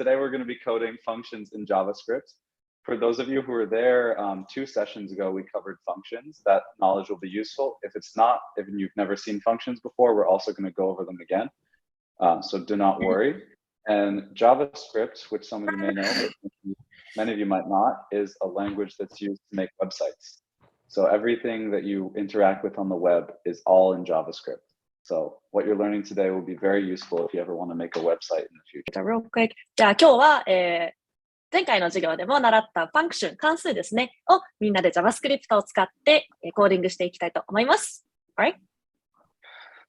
today we're going to be coding functions in JavaScript. For those of you who were there 2 sessions ago, we covered functions. That knowledge will be useful. If it's not, if you've never seen functions before, we're also going to go over them again. So do not worry. And JavaScript, which some of you may know, but many of you might not, is a language that's used to make websites. So everything that you interact with on the web is all in JavaScript. So what you're learning today will be very useful if you ever want to make a website in the future. Real quick. じゃあ今日は、前回の授業でも習ったファンクション、関数ですね、をみんなで JavaScript を使ってコーディングしていきたいと思います。Alright?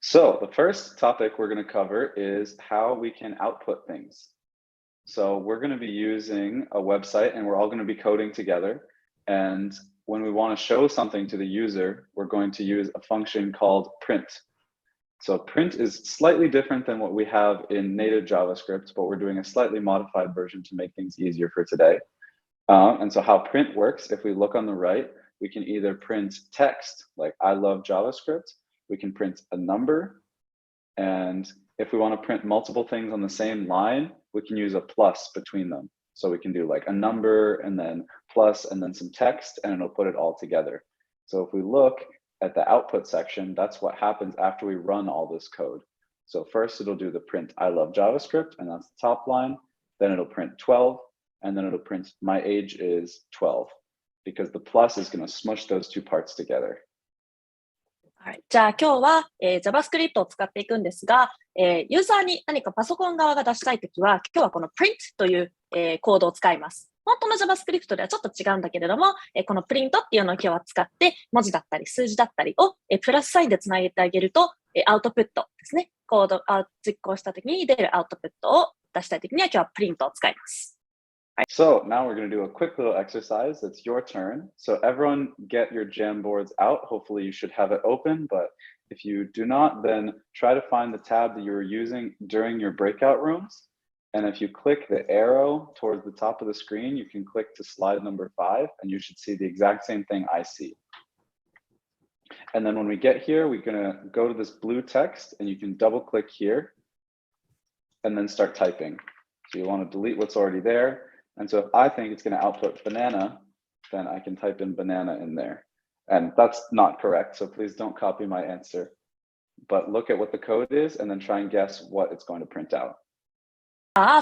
So the first topic we're going to cover is how we can output things. So we're going to be using a website and we're all going to be coding together. And when we want to show something to the user, we're going to use a function called print. So print is slightly different than what we have in native JavaScript, but we're doing a slightly modified version to make things easier for today. And so how print works, if we look on the right, we can either print text, like I love JavaScript. We can print a number. And if we want to print multiple things on the same line, we can use a plus between them. So we can do like a number and then plus and then some text, and it'll put it all together. So if we look at the output section, that's what happens after we run all this code. So first it'll do the print I love JavaScript, and that's the top line. Then it'll print 12, and then it'll print my age is 12, because the plus is going to smush those 2 parts together. Alright. じゃあ今日は、JavaScript を使っていくんですが、ユーザーに何かパソコン側が出したいときは、今日はこの print という、コードを使います。本当の JavaScript ではちょっと違うんだけれども、この print っていうのを今日は使って、文字だったり数字だったりを、プラスサインでつなげてあげると、アウトプットですね。コードを実行したときに出るアウトプットを出したいときには今日は print を使います。Right. So now we're going to do a quick little exercise. It's your turn. So everyone get your Jamboards out. Hopefully you should have it open, but if you do not, then try to find the tab that you were using during your breakout rooms. And if you click the arrow towards the top of the screen, you can click to slide number 5, and you should see the exact same thing I see. And then when we get here, we're going to go to this blue text, and you can double click here and then start typing. So you want to delete what's already there. And so if I think it's going to output banana, then I can type in banana in there. And that's not correct, so please don't copy my answer. But look at what the code is and then try and guess what it's going to print out.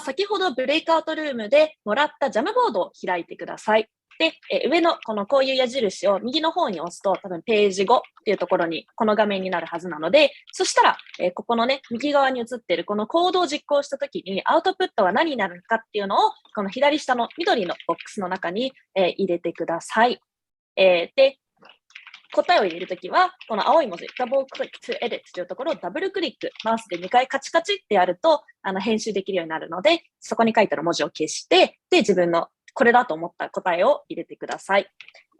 先ほどブレイクアウトルームでもらったジャムボードを開いてください。で、上のこういう矢印を右の方に押すと多分ページ5っていうところにこの画面になるはずなので、そしたら、ここのね、右側に映っているこのコードを実行したときにアウトプットは何になるのかっていうのをこの左下の緑のボックスの中に、入れてください。で、答えを入れるときは、この青い文字、Double Click to Edit というところをダブルクリック、マウスで2回カチカチってやると、編集できるようになるので、そこに書いてある文字を消して、で、自分のこれだと思った答えを入れてください。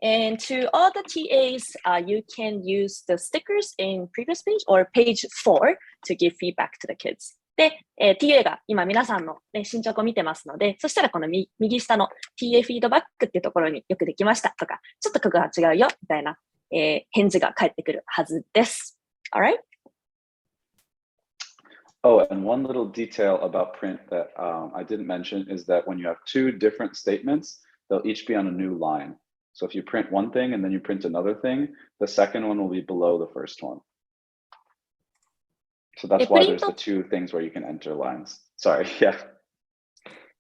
And to all the TAs, you can use the stickers in previous page or page 4 to give feedback to the kids. で、TA が今皆さんの、ね、進捗を見てますので、そしたらこの右下の TA フィードバックっていうところによくできましたとか、ちょっとここが違うよみたいな、返事が返ってくるはずです。Alright? Oh, and one little detail about print that I didn't mention is that when you have 2 different statements, they'll each be on a new line. So if you print one thing and then you print another thing, the second one will be below the first one. So that's why there's the 2 things where you can enter lines. Sorry, yeah.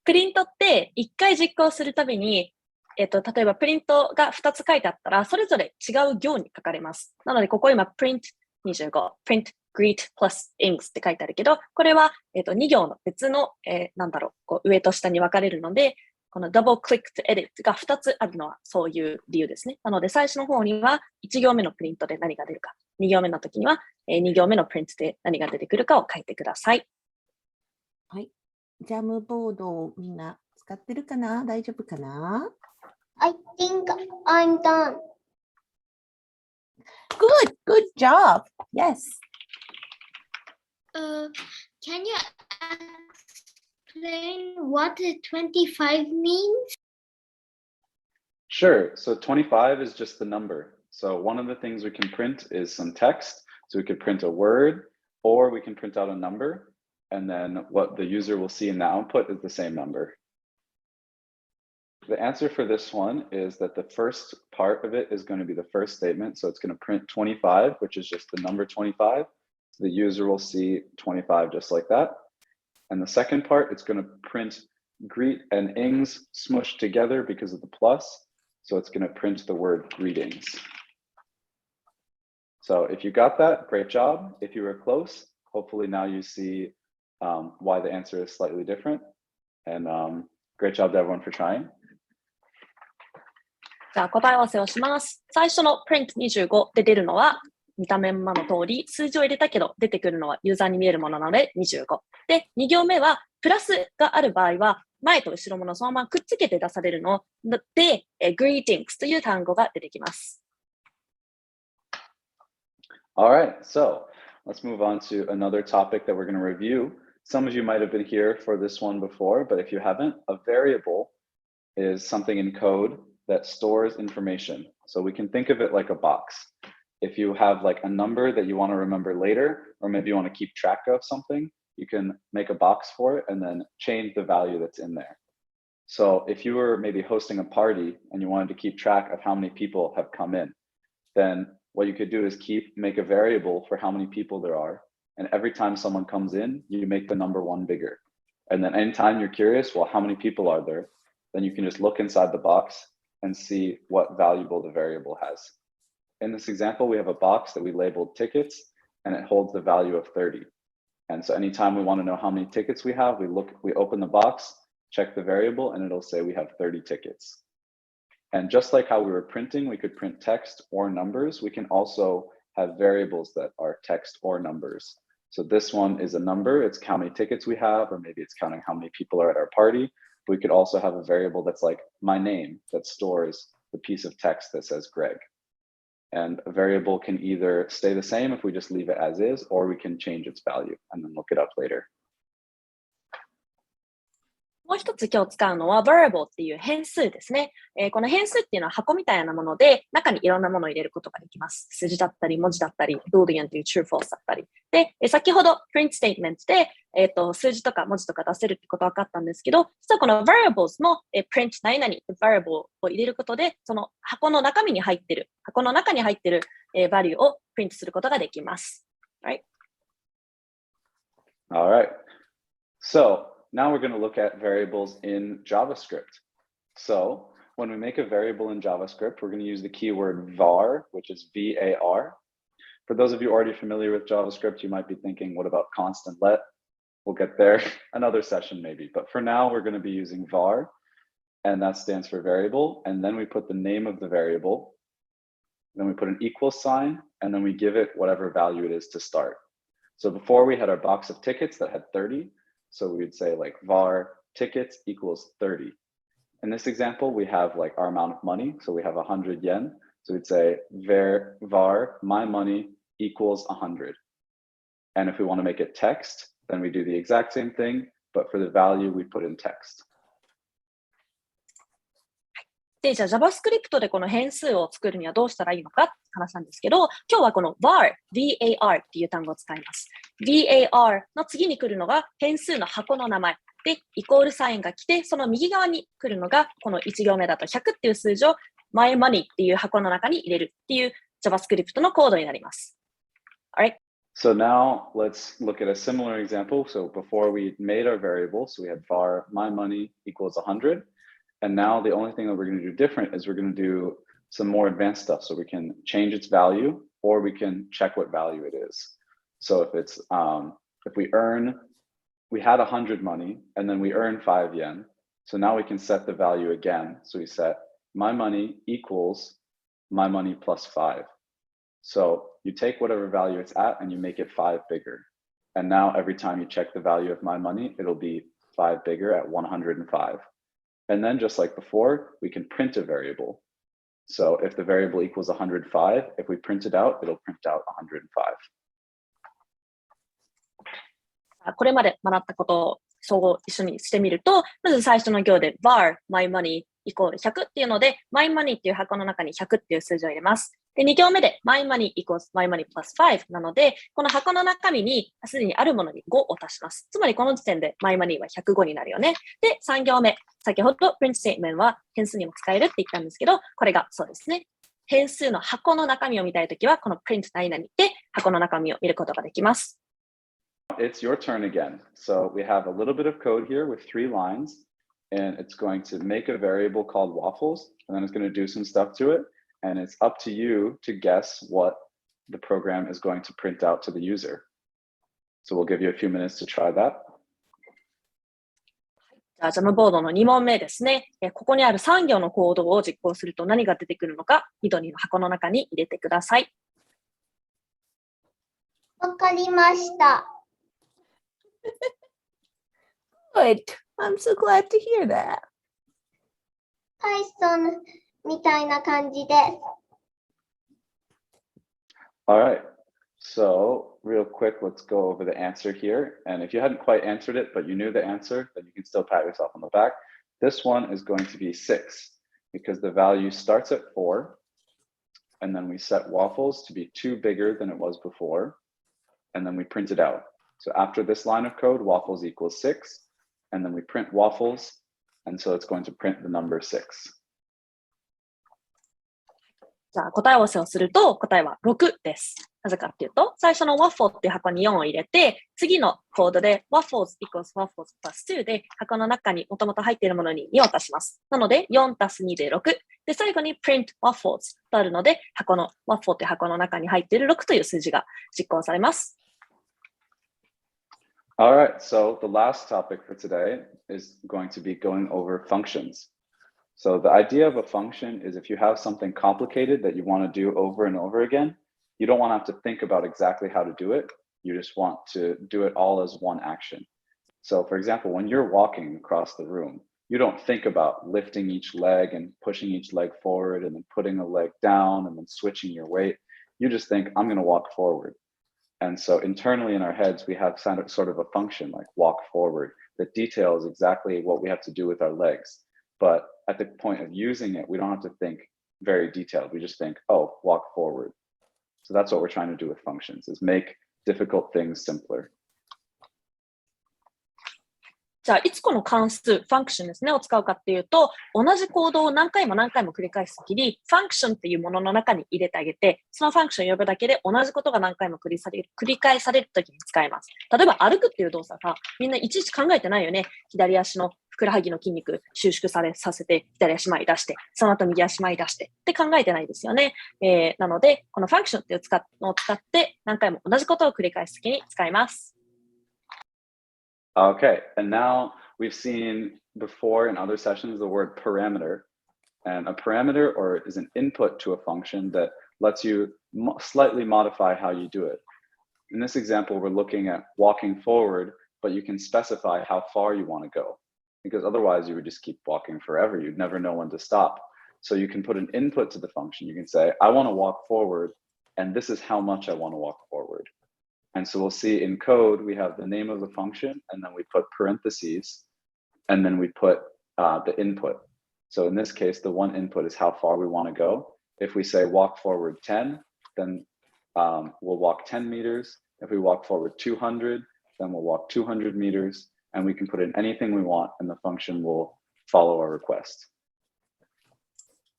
プリントって1回実行するたびに、例えばプリントが2つ書いてあったら、それぞれ違う行に書かれます。なので、ここ今、print 25、print greet plus ings って書いてあるけど、これは、2行の別の、こう上と下に分かれるので、この double click to edit が2つあるのはそういう理由ですね。なので、最初の方には1行目のプリントで何が出るか、2行目の時には、2行目のプリントで何が出てくるかを書いてください。はい。ジャムボードをみんな使ってるかな？大丈夫かな？ I think I'm done. Good job. Yes. Can you explain what 25 means? Sure. So 25 is just the number. So one of the things we can print is some text. So we could print a word, or we can print out a number. and then what the user will see in the output is the same number. The answer for this one is that the first part of it is going to be the first statement. So it's going to print 25, which is just the number 25. So the user will see 25 just like that. And the second part, it's going to print greet and ings smushed together because of the plus. So it's going to print the word greetings. So if you got that, great job. If you were close, hopefully now you see why the answer is slightly different. And great job to everyone for trying. じゃあ答え合わせをします。最初の print25 で出るのは見た目の通り数字を入れたけど出てくるのはユーザーに見えるものなので25。で、2行目はプラスがある場合は前と後ろものそのままくっつけて出されるので、greetings という単語が出てきます。All right, so let's move on to another topic that we're going to review. Some of you might have been here for this one before, but if you haven't, a variable is something in code that stores information. So we can think of it like a box. If you have like a number that you want to remember later, or maybe you want to keep track of something, you can make a box for it and then change the value that's in there. So if you were maybe hosting a party and you wanted to keep track of how many people have come in, then what you could do is make a variable for how many people there are. And every time someone comes in, you make the number one bigger. And then anytime you're curious, well, how many people are there? Then you can just look inside the box and see what valuable the variable has. In this example, we have a box that we labeled tickets and it holds the value of 30. And so anytime we want to know how many tickets we have, we open the box, check the variable, and it'll say we have 30 tickets. And just like how we were printing, we could print text or numbers. We can also have variables that are text or numbers. So this one is a number, it's how many tickets we have, or maybe it's counting how many people are at our party. We could also have a variable that's like my name that stores the piece of text that says Greg. And a variable can either stay the same if we just leave it as is, or we can change its value and then look it up later. もう一つ今日使うのは variable っていう変数ですね。この変数っていうのは箱みたいなもので、中にいろんなものを入れることができます。数字だったり、文字だったり、boolean という true false だったり。で、先ほど print statement で、数字とか文字とか出せるってことが分かったんですけど、実はこの variables も、print 何々 variable を入れることで、その箱の中に入ってる、value を print することができます。Right? All right. So now we're going to look at variables in JavaScript. So when we make a variable in JavaScript, we're going to use the keyword var, which is var. For those of you already familiar with JavaScript, you might be thinking, what about constant let? We'll get there another session maybe. But for now, we're going to be using var, and that stands for variable. And then we put the name of the variable. Then we put an equal sign, and then we give it whatever value it is to start. So before we had our box of tickets that had 30. So we would say like var tickets equals 30. In this example, we have like our amount of money. So we have 100 yen. So we'd say var my money equals 100. And if we want to make it text, then we do the exact same thing, but for the value we put in text. で、じゃあ JavaScript でこの変数を作るにはどうしたらいいのかって話なんですけど、今日はこの var っていう単語を使います。var の次に来るのが変数の箱の名前で、イコールサインが来て、その右側に来るのがこの1行目だと100っていう数字を my money っていう箱の中に入れるっていう JavaScript のコードになります。Alright? So now let's look at a similar example. So before we made our variable, so we had var my money equals 100. And now the only thing that we're going to do different is we're going to do some more advanced stuff. So we can change its value, or we can check what value it is. So if it's, if we had 100 money and then we earn 5 yen. So now we can set the value again. So we set my money equals my money plus 5. So you take whatever value it's at and you make it 5 bigger. And now every time you check the value of my money, it'll be 5 bigger at 105. And then just like before, we can print a variable. So if the variable equals 105, if we print it out, it'll print out 105. これまで学ったことを一緒にしてみると、まず最初の行で var my money イコール100っていうので、my money っていう箱の中に100っていう数字を入れます。で、2行目で my money equals my money plus 5なので、この箱の中身にすでにあるものに5を足します。つまりこの時点で my money は105になるよね。で、3行目。先ほど print statement は変数にも使えるって言ったんですけど、これがそうですね。変数の箱の中身を見たいときは、この print 何々で箱の中身を見ることができます。It's your turn again. So we have a little bit of code here with 3 lines, and it's going to make a variable called waffles, and then it's going to do some stuff to it, and it's up to you to guess what the program is going to print out to the user. So we'll give you a few minutes to try that. じゃあ、ジャムボードの2問目ですね。ここにある3行のコードを実行すると何が出てくるのか、緑の箱の中に入れてください。わかりました。Good. I'm so glad to hear that. Python みたいな感じです。All right. So real quick, let's go over the answer here. And if you hadn't quite answered it, but you knew the answer, then you can still pat yourself on the back. This one is going to be 6 because the value starts at 4. And then we set waffles to be 2 bigger than it was before. And then we print it out. So after this line of code, waffles equals 6. And then we print waffles. And so it's going to print the number 6. じゃあ、答え合わせをすると、答えは6です。なぜかっていうと、最初の waffle っていう箱に4を入れて、次のコードで waffles equals waffles plus 2で箱の中にもともと入っているものに2を足します。なので、4足す2で6。で、最後に print waffles とあるので、箱の waffle っていう箱の中に入っている6という数字が実行されます。All right, so the last topic for today is going to be going over functions. So the idea of a function is if you have something complicated that you want to do over and over again, you don't want to have to think about exactly how to do it. You just want to do it all as one action. So for example, when you're walking across the room, you don't think about lifting each leg and pushing each leg forward and then putting a leg down and then switching your weight. You just think, I'm going to walk forward. And so internally in our heads, we have sort of a function like walk forward that details exactly what we have to do with our legs. But at the point of using it, we don't have to think very detailed. We just think, oh, walk forward. So that's what we're trying to do with functions, is make difficult things simpler. じゃあ、いつこの関数、ファンクションですね、を使うかっていうと、同じコードを何回も何回も繰り返すときに、ファンクションっていうものの中に入れてあげて、そのファンクションを呼ぶだけで同じことが何回も繰り返されるときに使えます。例えば、歩くっていう動作が、みんないちいち考えてないよね。左足のふくらはぎの筋肉収縮させて、左足前に出して、その後右足前に出してって考えてないですよね。なので、このファンクションっていうのを使って何回も同じことを繰り返すときに使います。Okay, and now we've seen before in other sessions the word parameter. And a parameter is an input to a function that lets you slightly modify how you do it. In this example, we're looking at walking forward, but you can specify how far you want to go, because otherwise you would just keep walking forever. You'd never know when to stop. So you can put an input to the function. You can say, I want to walk forward, and this is how much I want to walk forward. And so we'll see in code, we have the name of the function, and then we put parentheses, and then we put the input. So in this case, the one input is how far we want to go. If we say walk forward 10, then we'll walk 10 meters. If we walk forward 200, then we'll walk 200 meters. And we can put in anything we want, and the function will follow our request.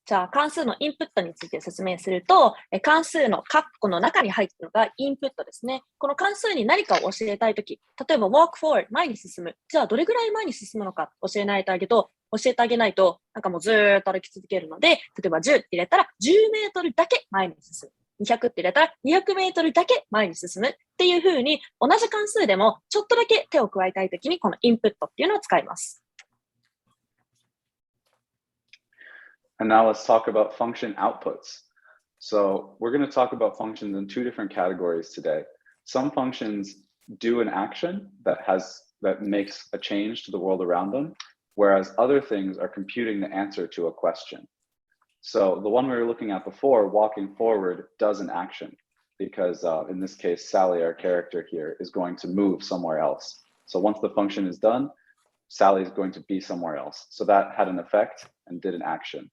じゃあ、関数のインプットについて説明すると、関数のカッコの中に入っているのがインプットですね。この関数に何かを教えたいとき、例えば walk forward、前に進む。じゃあ、どれぐらい前に進むのか教えてあげないと、なんかもうずーっと歩き続けるので、例えば10って入れたら10メートルだけ前に進む。200って入れたら200メートルだけ前に進むっていう風に、同じ関数でもちょっとだけ手を加えたいときに、このインプットっていうのを使います。And now let's talk about function outputs. So we're going to talk about functions in 2 different categories today. Some functions do an action that makes a change to the world around them, whereas other things are computing the answer to a question. So the one we were looking at before, walking forward, does an action because in this case, Sally, our character here, is going to move somewhere else. So once the function is done, Sally is going to be somewhere else. So that had an effect and did an action.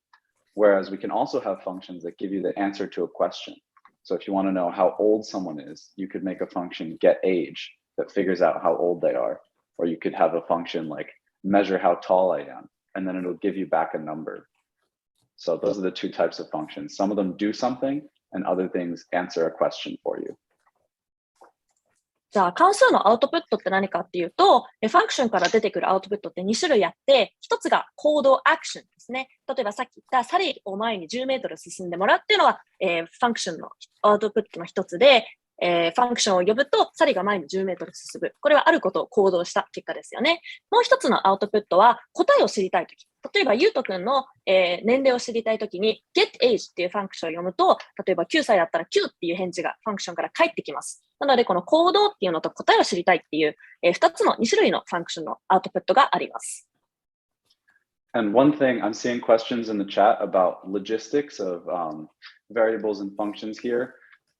Whereas we can also have functions that give you the answer to a question. So if you want to know how old someone is, you could make a function getAge that figures out how old they are. Or you could have a function like measure how tall I am, and then it'll give you back a number. So those are the two types of functions. Some of them do something, and other things answer a question for you. じゃあ、関数のアウトプットって何かっていうと、ファンクションから出てくるアウトプットって2種類あって、1つが行動アクションですね。例えばさっき言ったサリを前に10メートル進んでもらうっていうのは、ファンクションのアウトプットの一つで、ファンクションを呼ぶとサリが前に10メートル進む。これはあることを行動した結果ですよね。もう一つのアウトプットは答えを知りたいとき。例えば、ゆうとくんの、年齢を知りたいときに getAge っていうファンクションを読むと、例えば9歳だったら9っていう返事がファンクションから返ってきます。なので、この行動っていうのと答えを知りたいっていう、2つの2種類のファンクションのアウトプットがあります。And one thing, I'm seeing questions in the chat about logistics of variables and functions here.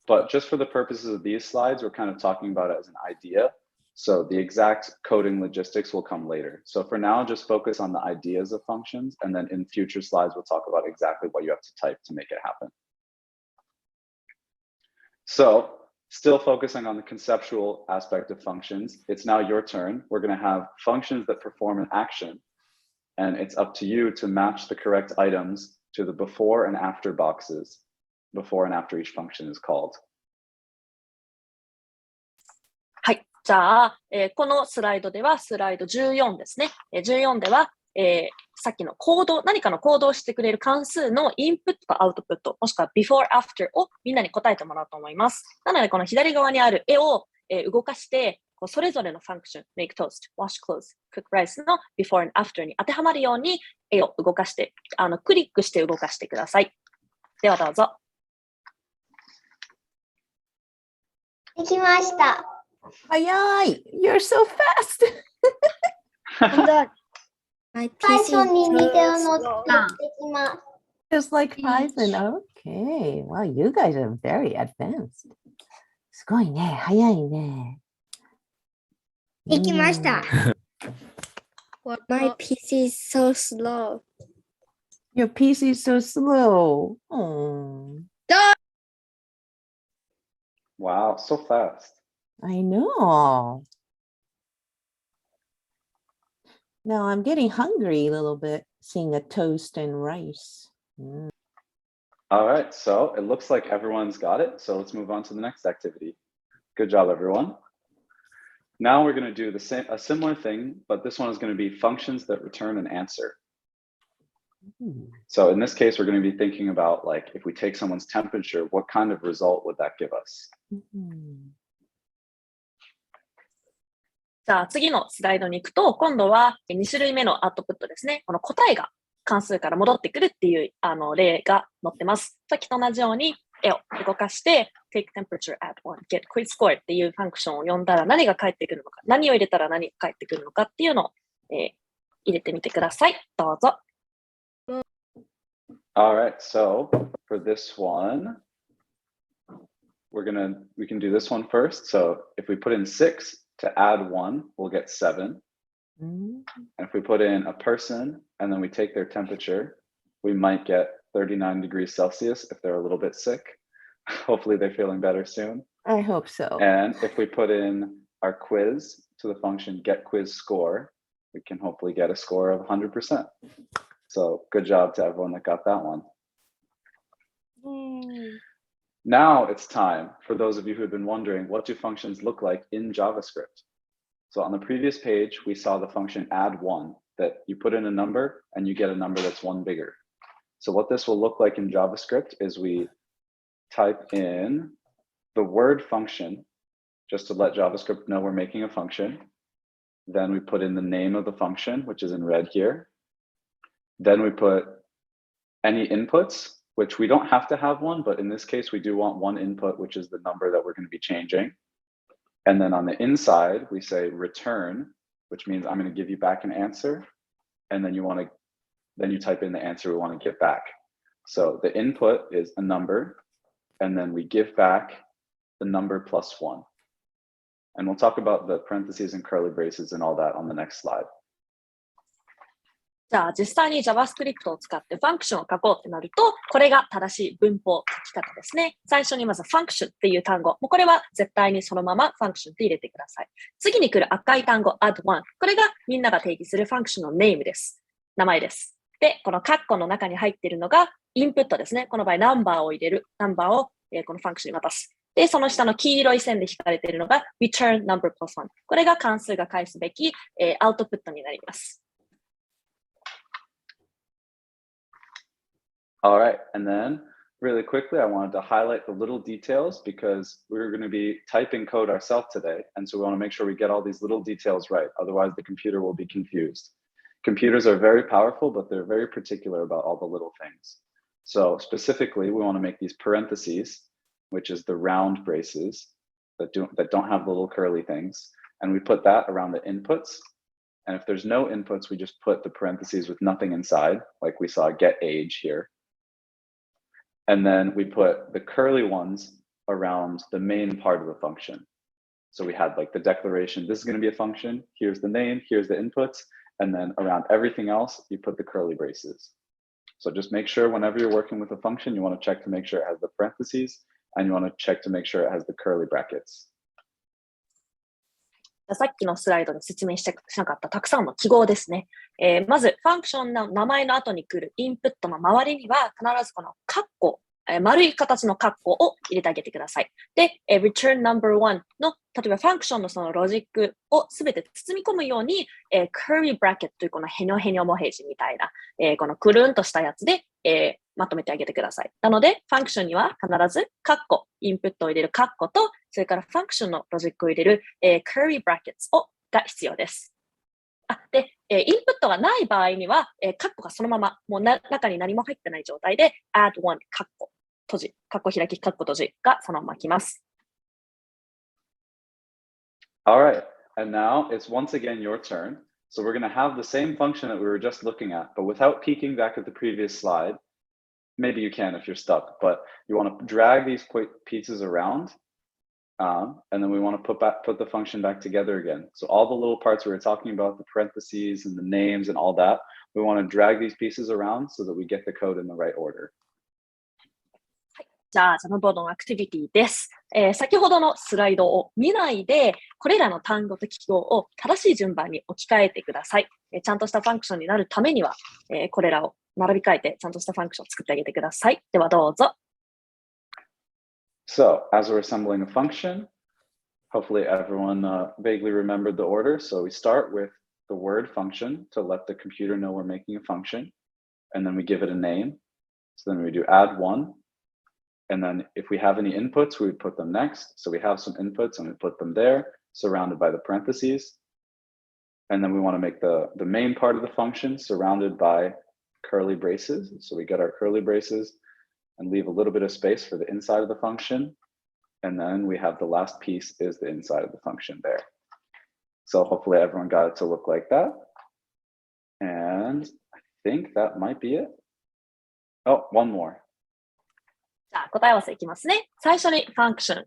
But just for the purposes of these slides, we're kind of talking about it as an idea. So the exact coding logistics will come later. So for now, just focus on the ideas of functions. And then in future slides, we'll talk about exactly what you have to type to make it happen. So still focusing on the conceptual aspect of functions, it's now your turn. We're going to have functions that perform an action. And it's up to you to match the correct items to the before and after boxes. Before and after each function is called. はい。じゃあ、このスライドではスライド14ですね。14では、さっきのコード、何かのコードをしてくれる関数のインプットとアウトプット、もしくは before, after をみんなに答えてもらおうと思います。なので、この左側にある絵を、動かして、それぞれのファンクション、make toast, wash clothes, cook rice の before and after に当てはまるように絵を動かして、クリックして動かしてください。ではどうぞ。できました。早い You're so fast! 最初に似てるの作ってきます。Just like Python. Okay. Wow, you guys are very advanced. すごいね。早いね。できました。My PC is so slow. Your PC is so slow. Oh, Wow, so fast. I know. Now I'm getting hungry a little bit, seeing a toast and rice. All right, so it looks like everyone's got it. So let's move on to the next activity. Good job, everyone. Now we're going to do a similar thing, but this one is going to be functions that return an answer. So in this case, we're going to be thinking about, like, if we take someone's temperature, what kind of result would that give us? じゃあ次のスライドに行くと、今度は2種類目のアウトプットですね。この答えが関数から戻ってくるっていう例が載ってます。さっきと同じように絵を動かして、take temperature at 1, get quiz score っていうファンクションを呼んだら何が返ってくるのか、何を入れたら何が返ってくるのかっていうのを、入れてみてください。どうぞ。All right, so for this one, we can do this one first. So if we put in 6 to add 1, we'll get 7. And if we put in a person and then we take their temperature, we might get 39 degrees Celsius if they're a little bit sick. Hopefully they're feeling better soon. I hope so. And if we put in our quiz to the function getQuizScore, we can hopefully get a score of 100%. So good job to everyone that got that one. Now it's time for those of you who have been wondering, what do functions look like in JavaScript? So on the previous page, we saw the function add1, that you put in a number and you get a number that's 1 bigger. So what this will look like in JavaScript is we type in the word function, just to let JavaScript know we're making a function. Then we put in the name of the function, which is in red here. Then we put any inputs, which we don't have to have one, but in this case, we do want one input, which is the number that we're going to be changing. And then on the inside, we say return, which means I'm going to give you back an answer. And then you type in the answer we want to get back. So the input is a number, and then we give back the number plus 1. And we'll talk about the parentheses and curly braces and all that on the next slide. じゃあ実際に JavaScript を使ってファンクションを書こうってなると、これが正しい文法書き方ですね。最初にまずファンクションっていう単語。もうこれは絶対にそのままファンクションって入れてください。次に来る赤い単語 add one。これがみんなが定義するファンクションのネームです。名前です。で、このカッコの中に入っているのがインプットですね。この場合ナンバーを入れる。ナンバーをこのファンクションに渡す。で、その下の黄色い線で引かれているのが return number plus one。これが関数が返すべきアウトプットになります。All right, and then really quickly, I wanted to highlight the little details because we're going to be typing code ourselves today. And so we want to make sure we get all these little details right. Otherwise, the computer will be confused. Computers are very powerful, but they're very particular about all the little things. So specifically, we want to make these parentheses, which is the round braces that don't have little curly things. And we put that around the inputs. And if there's no inputs, we just put the parentheses with nothing inside, like we saw get age here. And then we put the curly ones around the main part of the function. So we had like the declaration, this is going to be a function, here's the name, here's the inputs, and then around everything else, you put the curly braces. So just make sure whenever you're working with a function, you want to check to make sure it has the parentheses, and you want to check to make sure it has the curly brackets. さっきのスライドで説明しなかったたくさんの記号ですね。まず、ファンクションの名前の後に来るインプットの周りには、必ずこのカッコ、丸い形のカッコを入れてあげてください。で、return number one の、例えばファンクションのそのロジックをすべて包み込むように、curly bracket というこのヘニョヘニョモヘジみたいな、このくるんとしたやつで、まとめてあげてください。なので、ファンクションには必ずカッコ、インプットを入れるカッコと、それからファンクションのロジックを入れる、curly brackets が必要です。で、インプットがない場合には、カッコがそのまま、もう中に何も入ってない状態で、add one カッコ、閉じ、カッコ開き、カッコ閉じがそのまま来ます。All right, and now it's once again your turn. So we're going to have the same function that we were just looking at, but without peeking back at the previous slide. Maybe you can if you're stuck, but you want to drag these pieces around, and then we want to put the function back together again. So all the little parts we were talking about, the parentheses and the names and all that, we want to drag these pieces around so that we get the code in the right order. じゃあ、ジャムボードのアクティビティです。先ほどのスライドを見ないで、これらの単語と記号を正しい順番に置き換えてください。ちゃんとしたファンクションになるためには、これらを並び替えて、ちゃんとしたファンクションを作ってあげてください。ではどうぞ。So, as we're assembling a function, hopefully everyone vaguely remembered the order. So we start with the word function to let the computer know we're making a function. And then we give it a name. So then we do add one. And then if we have any inputs, we would put them next. So we have some inputs and we put them there, surrounded by the parentheses. And then we want to make the main part of the function surrounded by curly braces. So we get our curly braces and leave a little bit of space for the inside of the function. And then we have the last piece is the inside of the function there. So hopefully everyone got it to look like that. And I think that might be it. Oh, one more. じゃあ答え合わせいきますね。最初にファンクション、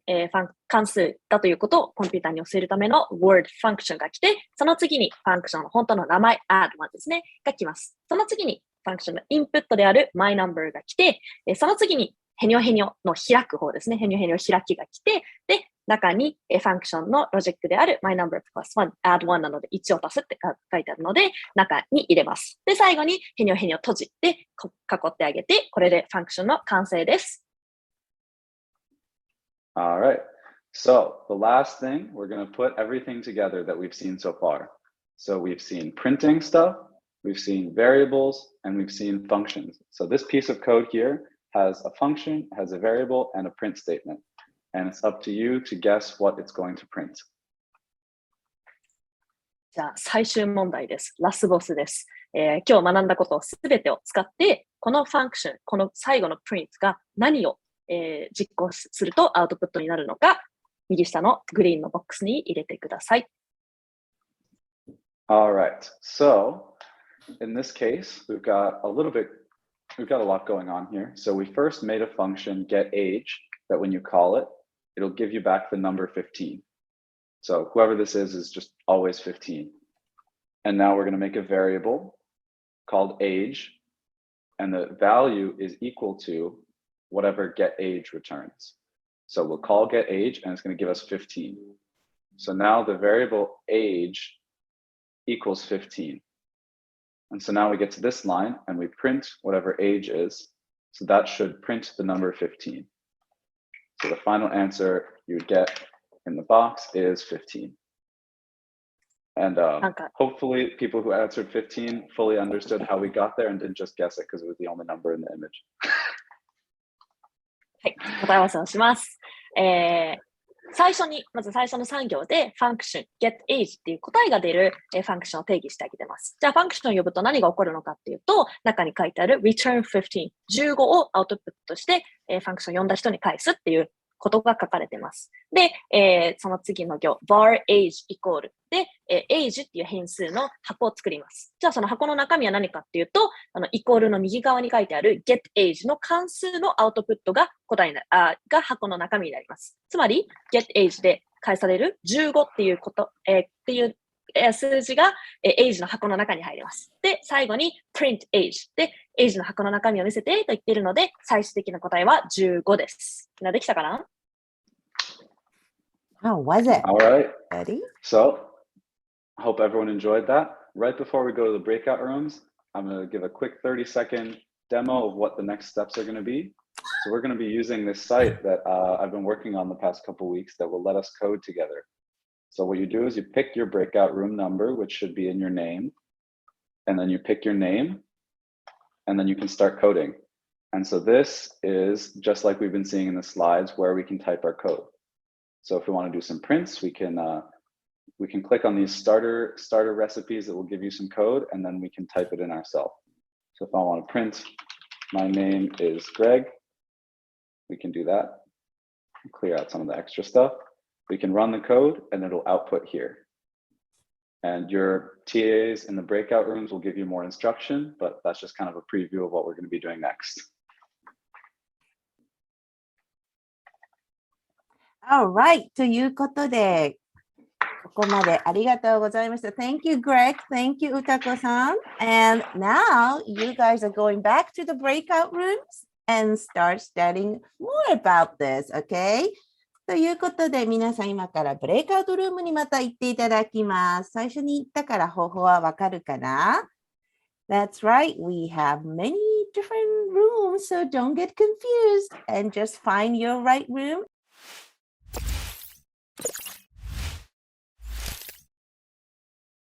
関数だということをコンピューターに教えるための word function が来て、その次にファンクションの本当の名前 add one ですね、が来ます。その次にファンクションのインプットである my number が来て、その次にヘニョヘニョの開く方ですね、ヘニョヘニョ開きが来て、で、中にファンクションのロジックである my number plus one, add one なので1を足すって書いてあるので、中に入れます。で、最後にヘニョヘニョ閉じて囲ってあげて、これでファンクションの完成です。All right. So the last thing, we're going to put everything together that we've seen so far. So we've seen printing stuff, we've seen variables, and we've seen functions. So this piece of code here has a function, has a variable, and a print statement. And it's up to you to guess what it's going to print. じゃあ最終問題です。ラスボスです。今日学んだことをすべてを使って、このファンクション、この最後のプリントが何を実行するとアウトプットになるのか、右下のグリーンのボックスに入れてください。All right. So in this case, we've got a lot going on here. So we first made a function get age that when you call it, it'll give you back the number 15. So whoever this is just always 15. And now we're going to make a variable called age, and the value is equal to whatever getAge returns. So we'll call getAge, and it's going to give us 15. So now the variable age equals 15. And so now we get to this line, and we print whatever age is. So that should print the number 15. So the final answer you would get in the box is 15. And hopefully people who answered 15 fully understood how we got there and didn't just guess it because it was the only number in the image. はい、答え合わせをします。まず最初の3行で、ファンクション、getAge っていう答えが出るファンクションを定義してあげてます。じゃあ、ファンクションを呼ぶと何が起こるのかっていうと、中に書いてある return 15、15をアウトプットして、ファンクションを呼んだ人に返すっていうことが書かれています。で、その次の行、var age イコールで、age っていう変数の箱を作ります。じゃあその箱の中身は何かっていうと、イコールの右側に書いてある getAge の関数のアウトプットがが箱の中身になります。つまり getAge で返される15っていうこと、っていう数字が age の箱の中に入ります。で、最後に print age で age の箱の中身を見せてと言っているので、最終的な答えは15です。みんなできたかな？ How was it? All right. Ready? So I hope everyone enjoyed that. Right before we go to the breakout rooms, I'm going to give a quick 30-second demo of what the next steps are going to be. So we're going to be using this site that I've been working on the past couple of weeks that will let us code together. So what you do is you pick your breakout room number, which should be in your name, and then you pick your name, and then you can start coding. And so this is just like we've been seeing in the slides where we can type our code. So if we want to do some prints, we can click on these starter recipes that will give you some code, and then we can type it in ourselves. So if I want to print, my name is Greg, we can do that. Clear out some of the extra stuff. We can run the code and it'll output here. And your TAs in the breakout rooms will give you more instruction, but that's just kind of a preview of what we're going to be doing next. All right. ということで、ここまでありがとうございました。Thank you, Greg. Thank you, Utako-san. And now you guys are going back to the breakout rooms and start studying more about this, okay? ということで、皆さん今からブレイクアウトルームにまた行っていただきます。最初に言ったから方法はわかるかな？ That's right. We have many different rooms, so don't get confused and just find your right room.